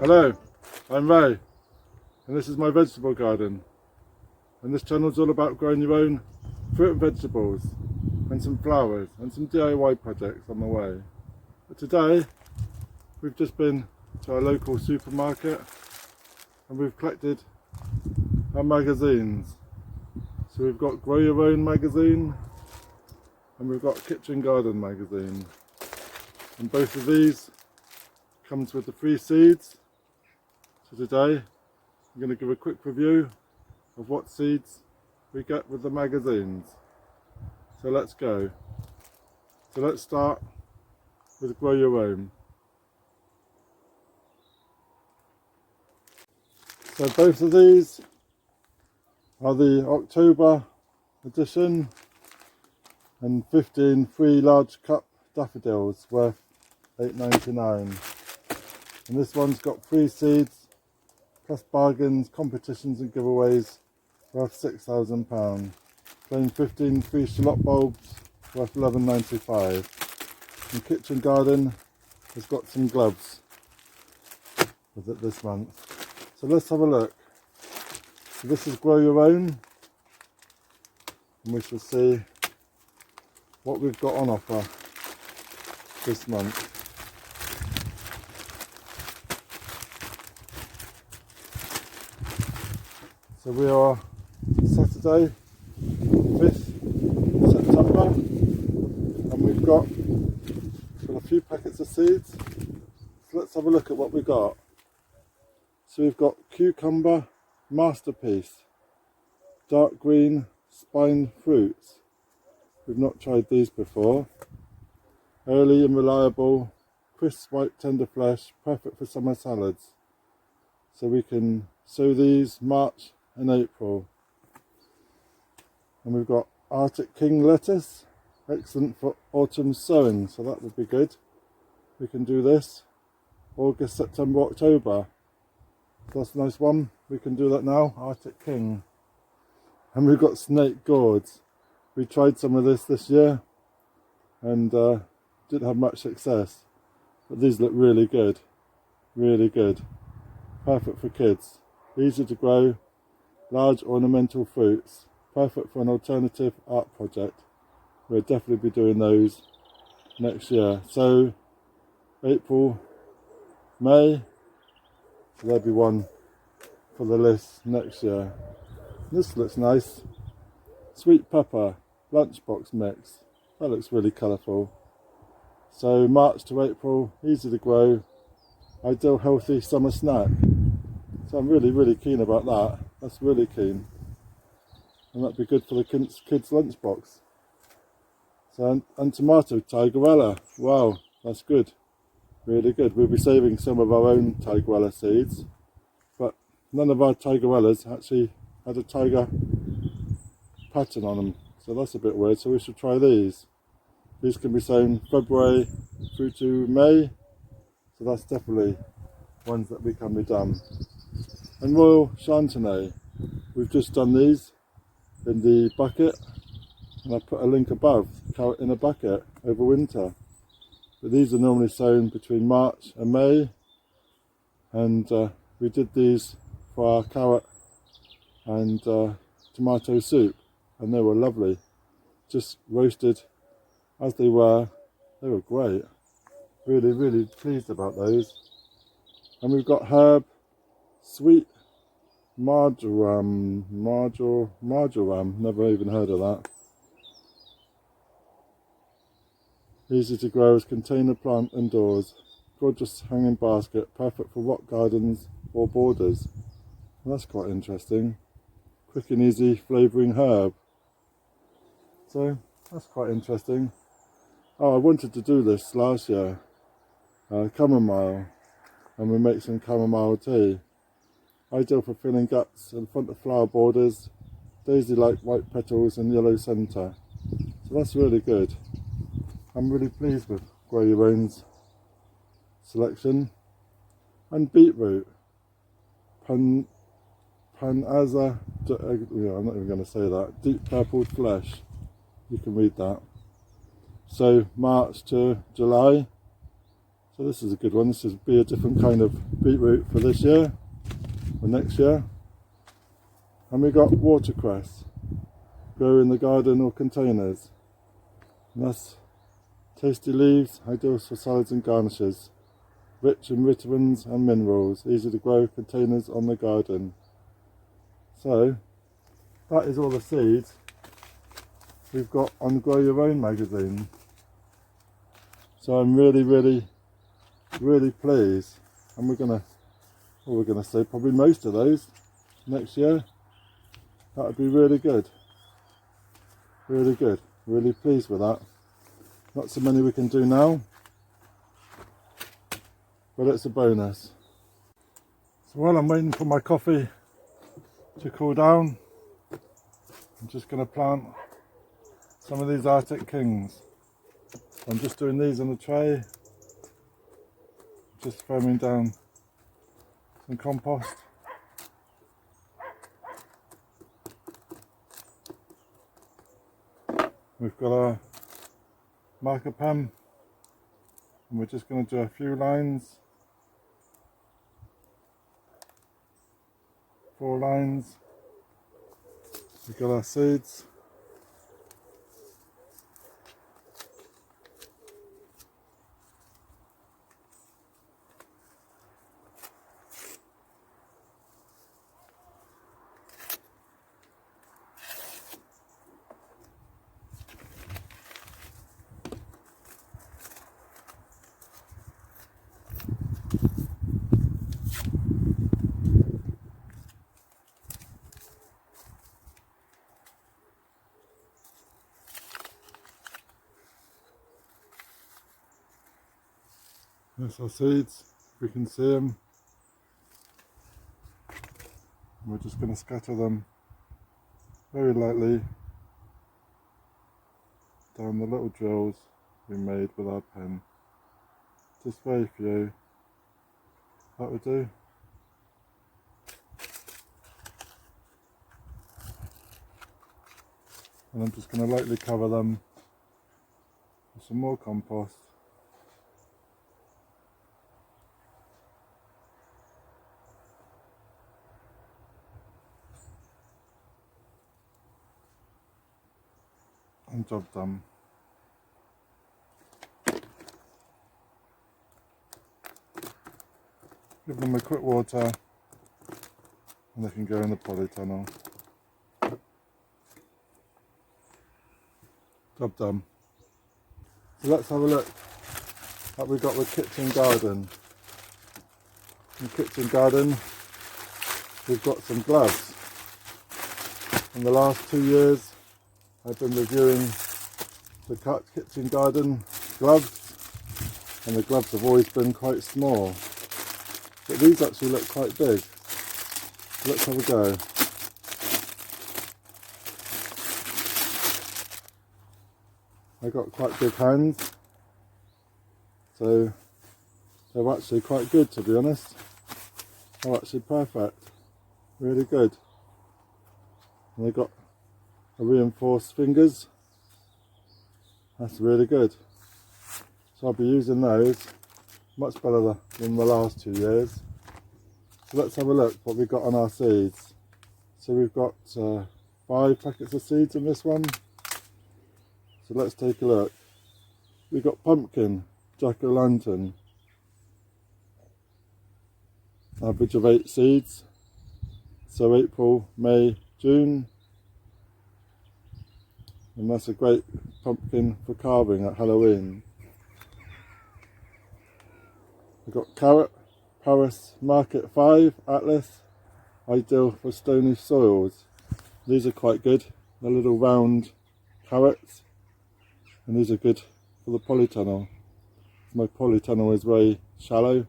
Hello, I'm Ray, and this is my vegetable garden. And this channel is all about growing your own fruit and vegetables, and some flowers, and some DIY projects on the way. But today, we've just been to our local supermarket, and we've collected our magazines. So we've got Grow Your Own magazine, and we've got Kitchen Garden magazine. And both of these comes with the free seeds. So today I'm going to give a quick review of what seeds we get with the magazines. So let's go. So let's start with Grow Your Own. So both of these are the October edition, and 15 free large cup daffodils worth £8.99. And this one's got free seeds plus bargains, competitions and giveaways worth £6,000. Plain 15 free shallot bulbs worth £11.95. And Kitchen Garden has got some gloves with it this month. So let's have a look. So this is Grow Your Own, and we shall see what we've got on offer this month. So we are Saturday, 5th September, and we've got a few packets of seeds. So let's have a look at what we got. So we've got cucumber masterpiece, dark green spine fruits. We've not tried these before. Early and reliable, crisp white tender flesh, perfect for summer salads. So we can sow these March and April. And we've got Arctic King lettuce, excellent for autumn sowing, so that would be good. We can do this August, September, October. So that's a nice one. We can do that now, Arctic King. And we've got snake gourds. We tried some of this year and didn't have much success, but these look really good, really good. Perfect for kids, easy to grow, large ornamental fruits, perfect for an alternative art project. We'll definitely be doing those next year. So April, May, so there'll be one for the list next year. This looks nice. Sweet pepper lunchbox mix. That looks really colourful. So March to April, easy to grow, ideal healthy summer snack. So I'm really keen about that. That's really keen. And that'd be good for the kids' lunchbox. So and tomato tigerella. Wow, that's good. Really good. We'll be saving some of our own tigerella seeds, but none of our tigerellas actually had a tiger pattern on them. So that's a bit weird. So we should try these. These can be sown February through to May. So that's definitely ones that can be done. And Royal Chantenay, we've just done these in the bucket, and I put a link above, carrot in a bucket over winter. But these are normally sown between March and May, and we did these for our carrot and tomato soup, and they were lovely. Just roasted as they were great. Really pleased about those. And we've got herb, sweet marjoram, never even heard of that. Easy to grow as container plant indoors. Gorgeous hanging basket, perfect for rock gardens or borders. Well, that's quite interesting. Quick and easy flavouring herb. So that's quite interesting. Oh, I wanted to do this last year. Chamomile. And we make some chamomile tea. Ideal for filling gaps in front of flower borders, daisy-like white petals and yellow centre. So that's really good. I'm really pleased with Grow Your Own's selection. And beetroot. Panaza, I'm not even going to say that. Deep purple flesh. You can read that. So March to July. So this is a good one. This would be a different kind of beetroot for this year or next year. And we got watercress, grow in the garden or containers. And that's tasty leaves, ideal for salads and garnishes. Rich in vitamins and minerals, easy to grow containers on the garden. So that is all the seeds we've got on Grow Your Own magazine. So I'm really pleased, and we're gonna say probably most of those next year. That would be really good, really pleased with that. Not so many we can do now, but it's a bonus. So while I'm waiting for my coffee to cool down, I'm just going to plant some of these Arctic Kings. I'm just doing these on a tray, just foaming down some compost. We've got our marker pen, and we're just going to do a few lines, 4 lines. We've got our seeds. There's our seeds, we can see them. And we're just going to scatter them very lightly down the little drills we made with our pen. Just very few, that would do. And I'm just going to lightly cover them with some more compost. And job done. Give them a quick water and they can go in the polytunnel. Job done. So let's have a look at what we've got with kitchen garden. In the kitchen garden we've got some gloves. In the last 2 years I've been reviewing the kitchen garden gloves, and the gloves have always been quite small, but these actually look quite big. Let's have a go. I've got quite big hands, so they're actually quite good, to be honest. They're actually perfect, really good. And they've got reinforced fingers. That's really good. So I'll be using those much better than the last 2 years. So let's have a look what we've got on our seeds. So we've got 5 packets of seeds in this one. So let's take a look. We've got pumpkin, jack-o'-lantern, average of 8 seeds. So April, May, June. And that's a great pumpkin for carving at Halloween. We've got carrot, Paris Market 5, Atlas, ideal for stony soils. These are quite good. They're little round carrots, and these are good for the polytunnel. My polytunnel is very shallow,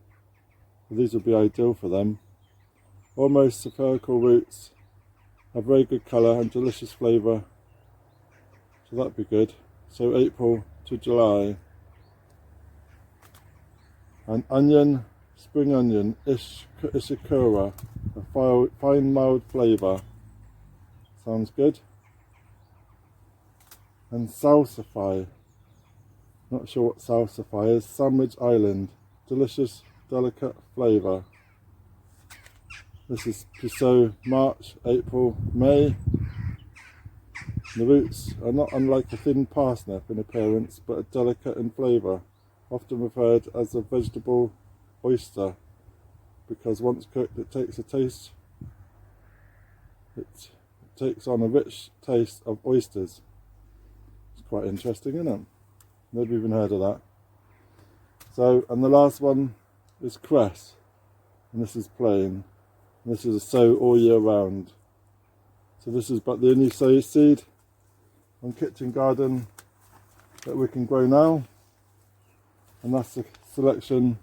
so these would be ideal for them. Almost spherical roots, have very good colour and delicious flavour. So that'd be good. So April to July. And onion, spring onion, ishikura, a fine mild flavour. Sounds good. And salsify. Not sure what salsify is. Sandwich Island, delicious, delicate flavour. This is Puceau March, April, May. The roots are not unlike a thin parsnip in appearance, but are delicate in flavour, often referred as a vegetable oyster, because once cooked it takes on a rich taste of oysters. It's quite interesting, isn't it? Never even heard of that. So, and the last one is cress, and this is plain. And this is a sow all year round. So this is but the only sow seed on kitchen garden that we can grow now, and that's the selection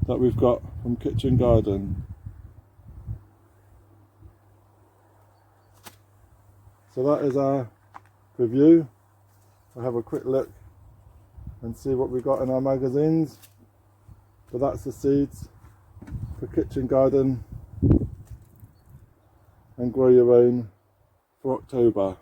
that we've got from kitchen garden. So that is our review. I'll have a quick look and see what we've got in our magazines. But that's the seeds for kitchen garden and grow your own for October.